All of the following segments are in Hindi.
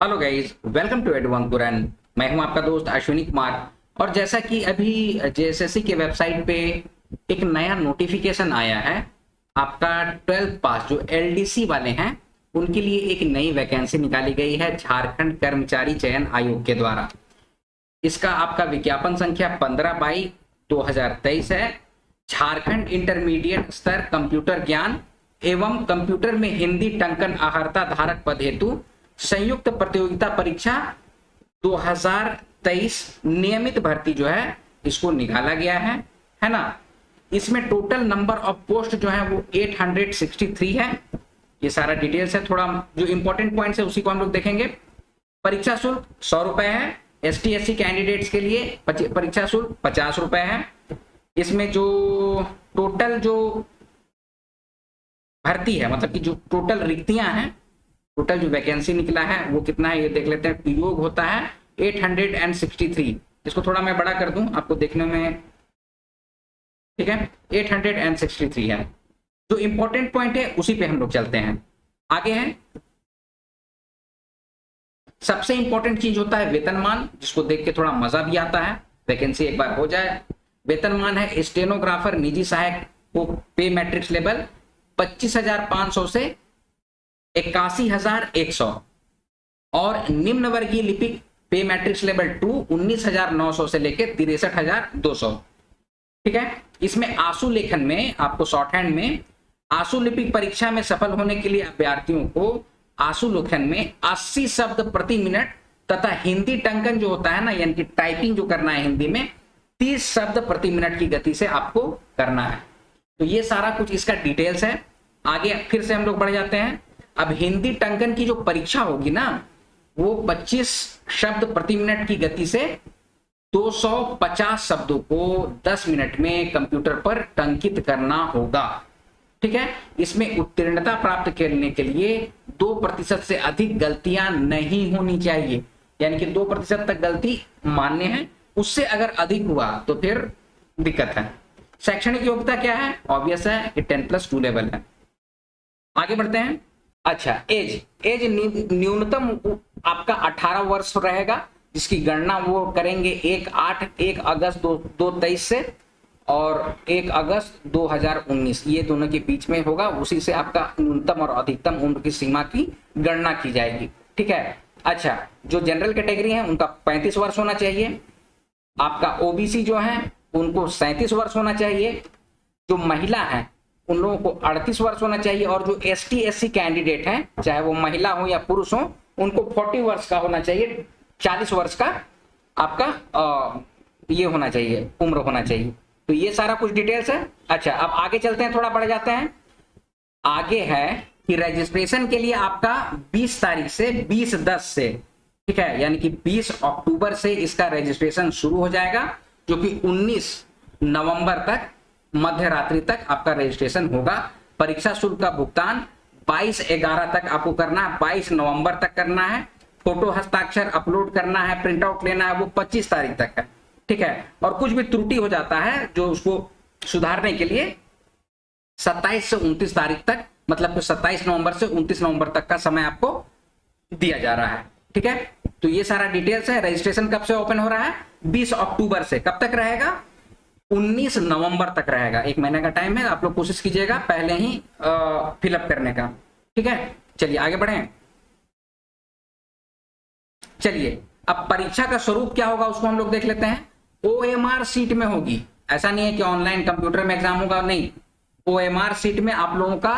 Hello guys, welcome to advance and मैं हूं आपका दोस्त अश्विनी कुमार। और जैसा कि अभी जेएसएससी के वेबसाइट पे एक नया नोटिफिकेशन आया है, आपका 12th पास जो एलडीसी वाले हैं उनके लिए एक नई वैकेंसी निकाली गई है झारखंड कर्मचारी चयन आयोग के द्वारा। इसका आपका विज्ञापन संख्या 15/2023 है। झारखंड इंटरमीडिएट स्तर कंप्यूटर ज्ञान एवं कंप्यूटर में हिंदी टंकन अहर्ता धारक पद हेतु संयुक्त प्रतियोगिता परीक्षा 2023 नियमित भर्ती जो है इसको निकाला गया है ना। इसमें टोटल नंबर ऑफ पोस्ट जो है वो 863 है। ये सारा डिटेल्स है, थोड़ा जो इंपॉर्टेंट पॉइंट्स है उसी को हम लोग देखेंगे। परीक्षा शुल्क 100 रुपए है। एसटी एससी कैंडिडेट्स के लिए परीक्षा शुल्क 50 रुपए है। इसमें जो टोटल जो भर्ती है, मतलब कि जो टोटल रिक्तियां हैं, टोटल जो वैकेंसी निकला है वो कितना है ये देख लेते हैं। योग होता है 863। इसको थोड़ा मैं बड़ा कर दूं आपको देखने में, ठीक है। 863 है। जो इंपॉर्टेंट पॉइंट है उसी पे हम लोग चलते हैं। आगे है सबसे इंपॉर्टेंट चीज होता है वेतनमान, जिसको देख के थोड़ा मजा भी आता है। वैकेंसी एक बार हो जाए, वेतनमान है स्टेनोग्राफर निजी सहायक को पे मैट्रिक्स लेवल 25,500 से 81,100 और निम्न वर्गीय लिपिक पे मैट्रिक्स लेवल 2 19,900 से लेकर 63,200। ठीक है। इसमें आशु लेखन में आपको शॉर्ट हैंड में आशु लिपिक परीक्षा में सफल होने के लिए अभ्यर्थियों को आशु लेखन में 80 शब्द प्रति मिनट तथा हिंदी टंकन जो होता है ना, यानी कि टाइपिंग जो करना है हिंदी में 30 शब्द प्रति मिनट की गति से आपको करना है। तो ये सारा कुछ इसका डिटेल्स है। आगे फिर से हम लोग बढ़ जाते हैं। अब हिंदी टंकन की जो परीक्षा होगी ना वो 25 शब्द प्रति मिनट की गति से 250 शब्दों को 10 मिनट में कंप्यूटर पर टंकित करना होगा। ठीक है। इसमें उत्तीर्णता प्राप्त करने के लिए 2% से अधिक गलतियां नहीं होनी चाहिए, यानी कि 2% तक गलती मान्य है। उससे अगर अधिक हुआ तो फिर दिक्कत है। शैक्षणिक योग्यता क्या है? ऑब्वियस है कि 10+2 लेवल है। आगे बढ़ते हैं। अच्छा, एज न्यूनतम आपका 18 वर्ष रहेगा, जिसकी गणना वो करेंगे 1 अगस्त 2023 से और 1 अगस्त 2019, ये दोनों के बीच में होगा। उसी से आपका न्यूनतम और अधिकतम उम्र की सीमा की गणना की जाएगी। ठीक है। अच्छा, जो जनरल कैटेगरी है उनका 35 वर्ष होना चाहिए। आपका ओबीसी जो है उनको 37 वर्ष होना चाहिए। जो महिला है उन लोगों को 38 वर्ष होना चाहिए। और जो एसटी एससी कैंडिडेट हैं, चाहे वो महिला हो या पुरुष हो, उनको 40 वर्ष का होना चाहिए। 40 वर्ष का आपका ये होना चाहिए, उम्र होना चाहिए। तो ये सारा कुछ डिटेल्स है। अच्छा, अब आगे चलते हैं, थोड़ा बढ़ जाते हैं। आगे है कि रजिस्ट्रेशन के लिए आपका 20 तारीख से 20/10 से, ठीक है, यानी कि 20 अक्टूबर से इसका रजिस्ट्रेशन शुरू हो जाएगा, जो कि 19 नवंबर तक मध्य रात्रि तक आपका रजिस्ट्रेशन होगा। परीक्षा शुल्क का भुगतान 22/11 तक आपको करना है, 22 नवंबर तक करना है। फोटो हस्ताक्षर अपलोड करना है, प्रिंट आउट लेना है, वो 25 तारीख तक है। ठीक है। और कुछ भी त्रुटि हो जाता है जो उसको सुधारने के लिए 27 से 29 तारीख तक, मतलब 27 नवंबर से 29 नवंबर तक का समय आपको दिया जा रहा है। ठीक है। तो ये सारा डिटेल्स है। रजिस्ट्रेशन कब से ओपन हो रहा है? 20 अक्टूबर से। कब तक रहेगा? 19 नवंबर तक रहेगा। 1 महीने का टाइम है। आप लोग कोशिश कीजिएगा पहले ही फिलअप करने का। ठीक है। चलिए आगे बढ़ें। चलिए, अब परीक्षा का स्वरूप क्या होगा उसको हम लोग देख लेते हैं। ओएमआर सीट में होगी। ऐसा नहीं है कि ऑनलाइन कंप्यूटर में एग्जाम होगा, नहीं। ओएमआर सीट में आप लोगों का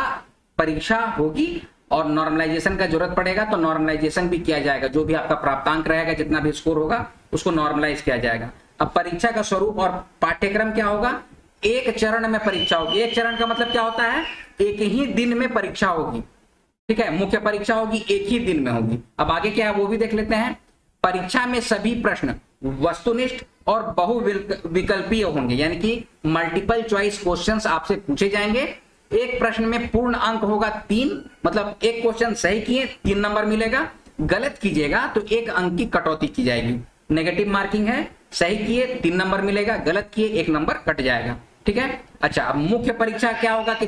परीक्षा होगी और नॉर्मलाइजेशन का जरूरत पड़ेगा तो नॉर्मलाइजेशन भी किया जाएगा। जो भी आपका प्राप्तांक रहेगा, जितना भी स्कोर होगा, उसको नॉर्मलाइज किया जाएगा। अब परीक्षा का स्वरूप और पाठ्यक्रम क्या होगा? एक चरण में परीक्षा होगी। एक चरण का मतलब क्या होता है? एक ही दिन में परीक्षा होगी। ठीक है। मुख्य परीक्षा होगी, एक ही दिन में होगी। अब आगे क्या है वो भी देख लेते हैं। परीक्षा में सभी प्रश्न वस्तुनिष्ठ और बहुविकल्पीय होंगे, यानी कि मल्टीपल चॉइस क्वेश्चंस आपसे पूछे जाएंगे। एक प्रश्न में पूर्ण अंक होगा 3, मतलब एक क्वेश्चन सही किए 3 नंबर मिलेगा, गलत कीजिएगा तो 1 अंक की कटौती की जाएगी। नेगेटिव मार्किंग है, सही किए 3 नंबर मिलेगा, गलत किए 1 नंबर कट जाएगा। ठीक है। अच्छा, अब मुख्य परीक्षा क्या होगा कि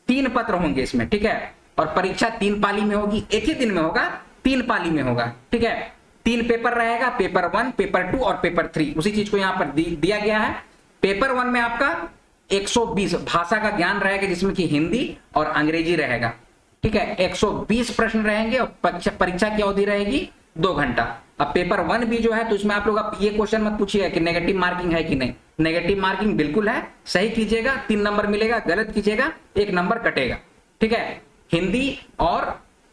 तीन पत्र होंगे इसमें। ठीक है। और परीक्षा 3 पाली में होगी, एक ही दिन में होगा, 3 पाली में होगा, ठीक है। 3 पेपर रहेगा, पेपर 1, पेपर 2 और पेपर 3। उसी चीज को यहाँ पर दिया गया है। पेपर 1 में आपका 120 भाषा का ज्ञान रहेगा, जिसमें कि हिंदी और अंग्रेजी रहेगा, ठीक है। 120 प्रश्न रहेंगे और परीक्षा की अवधि रहेगी 2 घंटा। अब पेपर 1 भी जो है, तो इसमें आप लोग आप ये क्वेश्चन मत पूछिए कि नेगेटिव मार्किंग है कि नहीं। नेगेटिव मार्किंग बिल्कुल है, सही कीजिएगा 3 नंबर मिलेगा, गलत कीजिएगा 1 नंबर कटेगा, ठीक है। हिंदी और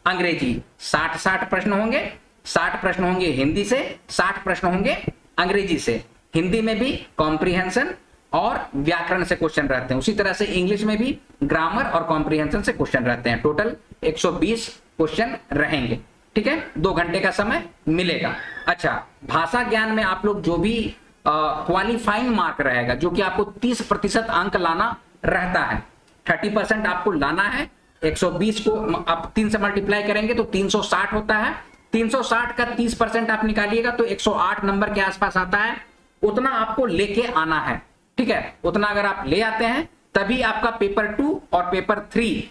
अंग्रेजी 60 प्रश्न होंगे, 60 प्रश्न होंगे हिंदी से, 60 प्रश्न होंगे अंग्रेजी से। हिंदी में भी कॉम्प्रिहेंशन और व्याकरण से क्वेश्चन रहते हैं, उसी तरह से इंग्लिश में भी ग्रामर और कॉम्प्रिहेंशन से क्वेश्चन रहते हैं। टोटल 120 क्वेश्चन रहेंगे, ठीक है। 2 घंटे का समय मिलेगा। अच्छा, भाषा ज्ञान में आप लोग जो भी क्वालिफाइंग मार्क रहेगा, जो कि आपको 30% अंक लाना रहता है, 30% आपको लाना है। 120 को आप 3 से मल्टीप्लाई करेंगे तो 360 होता है। 360 का 30% आप निकालिएगा तो 108 नंबर के आसपास आता है। उतना आपको लेके आना है, ठीक है। उतना अगर आप ले आते हैं तभी आपका पेपर 2 और पेपर 3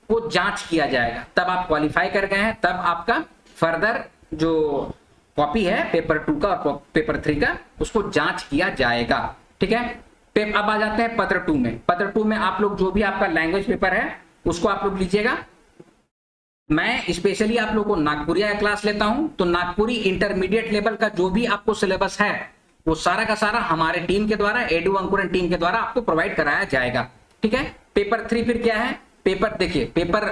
को जांच किया जाएगा, तब आप क्वालिफाई कर गए हैं, तब आपका फर्दर जो कॉपी है पेपर 2 का और पेपर 3 का, उसको जांच किया जाएगा, ठीक है। अब आ जाते हैं पत्र 2 में। पत्र 2 में आप लोग जो भी आपका लैंग्वेज पेपर है उसको आप लोग लीजिएगा। मैं स्पेशली आप लोग को नागपुरिया क्लास लेता हूं, तो नागपुरी इंटरमीडिएट लेवल का जो भी आपको सिलेबस है वो सारा का सारा हमारे टीम के द्वारा, एडू अंकुरन टीम के द्वारा आपको प्रोवाइड कराया जाएगा, ठीक है। पेपर 3 फिर क्या है? पेपर देखिए, पेपर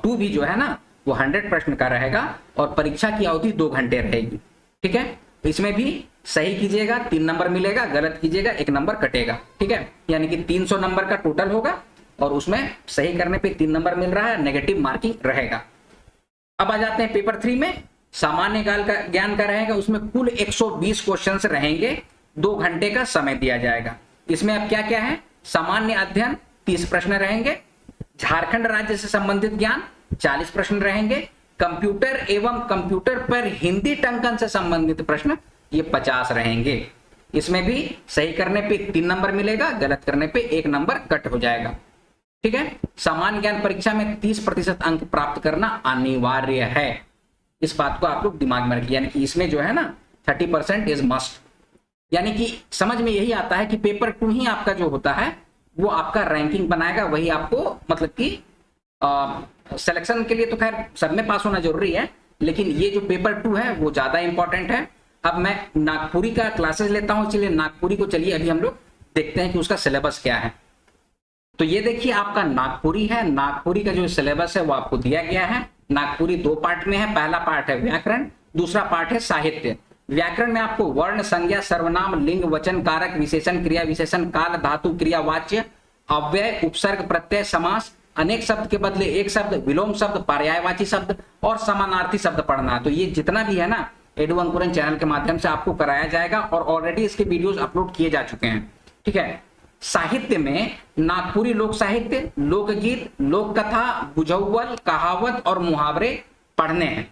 2 भी जो है ना वो 100 प्रश्न का रहेगा और परीक्षा की अवधि 2 घंटे रहेगी, ठीक है। इसमें भी सही कीजिएगा 3 नंबर मिलेगा, गलत कीजिएगा 1 नंबर कटेगा, ठीक है। यानी कि 300 नंबर का टोटल होगा और उसमें सही करने पे 3 नंबर मिल रहा है, नेगेटिव मार्किंग रहेगा। अब आ जाते हैं पेपर 3 में। सामान्य ज्ञान का रहेगा, उसमें कुल 120 क्वेश्चंस रहेंगे, 2 घंटे का समय दिया जाएगा। इसमें अब क्या क्या है? सामान्य अध्ययन 30 प्रश्न रहेंगे, झारखंड राज्य से संबंधित ज्ञान 40 प्रश्न रहेंगे, कंप्यूटर एवं कंप्यूटर पर हिंदी टंकन से संबंधित प्रश्न ये 50 रहेंगे। इसमें भी सही करने पे 3 नंबर मिलेगा, गलत करने पे 1 नंबर कट हो जाएगा, ठीक है। सामान्य ज्ञान परीक्षा में 30% अंक प्राप्त करना अनिवार्य है, इस बात को आप लोग दिमाग में रखिए। यानी कि इसमें जो है ना 30% इज मस्ट। यानी कि समझ में यही आता है कि पेपर 2 ही आपका जो होता है वो आपका रैंकिंग बनाएगा, वही आपको मतलब कि सिलेक्शन के लिए तो खैर सब में पास होना जरूरी है, लेकिन ये जो पेपर 2 है वो ज्यादा इंपॉर्टेंट है। अब मैं नागपुरी का क्लासेस लेता हूं, इसलिए नागपुरी को चलिए अभी हम लोग देखते हैं कि उसका सिलेबस क्या है। तो ये देखिए आपका नागपुरी है। नागपुरी का जो सिलेबस है वो आपको दिया गया है। नागपुरी 2 पार्ट में है। पहला पार्ट है व्याकरण, दूसरा पार्ट है साहित्य। व्याकरण में आपको वर्ण, संज्ञा, सर्वनाम, लिंग, वचन, कारक, विशेषण, क्रिया विशेषण, काल, धातु, क्रिया, वाच्य, अव्यय, उपसर्ग, प्रत्यय, समास, अनेक शब्द के बदले एक शब्द, विलोम शब्द, पर्यायवाची शब्द और समानार्थी शब्द पढ़ना। तो ये जितना भी है ना एडू अंकुरन चैनल के माध्यम से आपको कराया जाएगा और ऑलरेडी इसके वीडियोस अपलोड किए जा चुके हैं, ठीक है। साहित्य में नागपुरी लोक साहित्य, लोकगीत, लोक कथा, बुझौल, कहावत और मुहावरे पढ़ने हैं।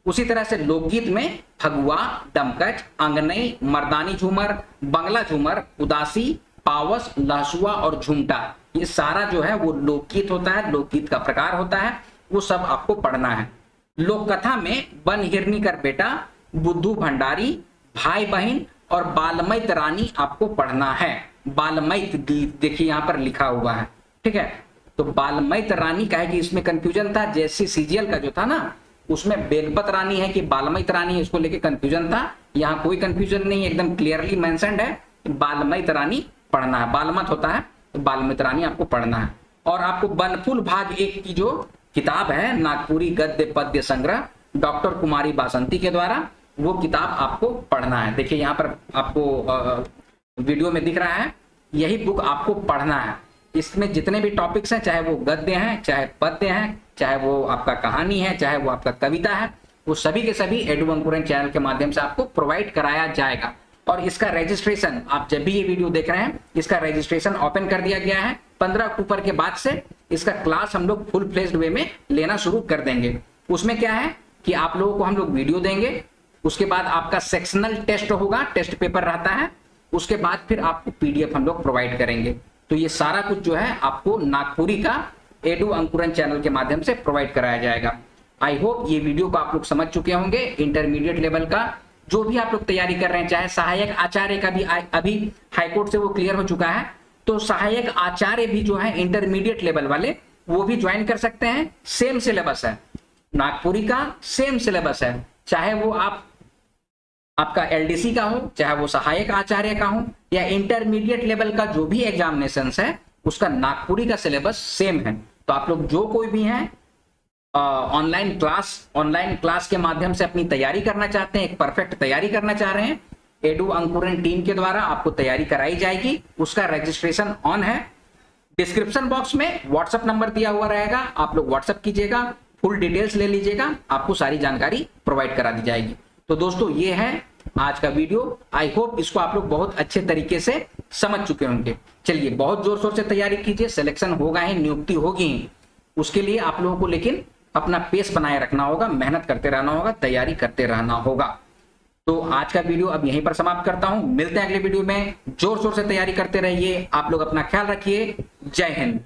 उसी तरह से लोकगीत में फगुआ, डमकच, अंगनई, मर्दानी झूमर, बंगला झूमर, उदासी, पावस, लहसुआ और झुमटा, ये सारा जो है वो लोकगीत होता है, लोकगीत का प्रकार होता है, वो सब आपको पढ़ना है। लोक कथा में बन हिरनी कर बेटा, बुद्धू भंडारी, भाई बहन और बालमैत रानी आपको पढ़ना है। बालमैत देखिए यहाँ पर लिखा हुआ है, ठीक है। तो बालमैत रानी का है कि इसमें कंफ्यूजन था, जैसे सीजीएल का जो था ना उसमें बेलपत रानी है कि बालमैत रानी है, इसको लेके कंफ्यूजन था। यहाँ कोई कंफ्यूजन नहीं, एकदम क्लियरली मेंशन्ड है बालमैत रानी पढ़ना है। बालमत होता है तो बालमैत रानी आपको पढ़ना है। और आपको बनफूल भाग 1 की जो किताब है नागपुरी गद्य पद्य संग्रह डॉक्टर कुमारी बासंती के द्वारा, वो किताब आपको पढ़ना है। देखिए यहाँ पर आपको वीडियो में दिख रहा है, यही बुक आपको पढ़ना है। इसमें जितने भी टॉपिक्स हैं, चाहे वो गद्य हैं, चाहे पद्य हैं, चाहे वो आपका कहानी है, चाहे वो आपका कविता है, वो सभी के सभी एडू अंकुरन चैनल के माध्यम से आपको प्रोवाइड कराया जाएगा। और इसका रजिस्ट्रेशन आप जब भी ये वीडियो देख रहे हैं, इसका रजिस्ट्रेशन ओपन कर दिया गया है। 15 अक्टूबर के बाद से इसका क्लास हम लोग फुल फ्लेज्ड वे में लेना शुरू कर देंगे। उसमें क्या है कि आप लोगों को हम लोग वीडियो देंगे, उसके बाद आपका सेक्शनल टेस्ट होगा, टेस्ट पेपर रहता है, उसके बाद फिर आपको पीडीएफ हम लोग प्रोवाइड करेंगे। तो ये सारा कुछ जो है आपको नागपुरी का एडू अंकुरन चैनल के माध्यम से प्रोवाइड कराया जाएगा। आई होप ये वीडियो को आप लोग समझ चुके होंगे। इंटरमीडिएट लेवल का जो भी आप लोग तैयारी कर रहे हैं, चाहे सहायक आचार्य का भी अभी हाईकोर्ट से वो क्लियर हो चुका है, तो सहायक आचार्य भी जो है इंटरमीडिएट लेवल वाले वो भी ज्वाइन कर सकते हैं। सेम सिलेबस है, नागपुरी का सेम सिलेबस है, चाहे वो आपका एलडीसी का हो, चाहे वो सहायक आचार्य का हो, या इंटरमीडिएट लेवल का जो भी एग्जामिनेशन है उसका नागपुरी का सिलेबस सेम है। तो आप लोग जो कोई भी हैं ऑनलाइन क्लास के माध्यम से अपनी तैयारी करना चाहते हैं, एक परफेक्ट तैयारी करना चाह रहे हैं, एडू अंकुरन टीम के द्वारा आपको तैयारी कराई जाएगी। उसका रजिस्ट्रेशन ऑन है। डिस्क्रिप्शन बॉक्स में व्हाट्सएप नंबर दिया हुआ रहेगा, आप लोग व्हाट्सएप कीजिएगा, फुल डिटेल्स ले लीजिएगा, आपको सारी जानकारी प्रोवाइड करा दी जाएगी। तो दोस्तों ये है आज का वीडियो। आई होप इसको आप लोग बहुत अच्छे तरीके से समझ चुके होंगे। चलिए बहुत जोर शोर से तैयारी कीजिए, सिलेक्शन होगा ही, नियुक्ति होगी ही, उसके लिए आप लोगों को लेकिन अपना पेस बनाए रखना होगा, मेहनत करते रहना होगा, तैयारी करते रहना होगा। तो आज का वीडियो अब यहीं पर समाप्त करता हूं, मिलते हैं अगले वीडियो में। जोर शोर से तैयारी करते रहिए, आप लोग अपना ख्याल रखिए। जय हिंद।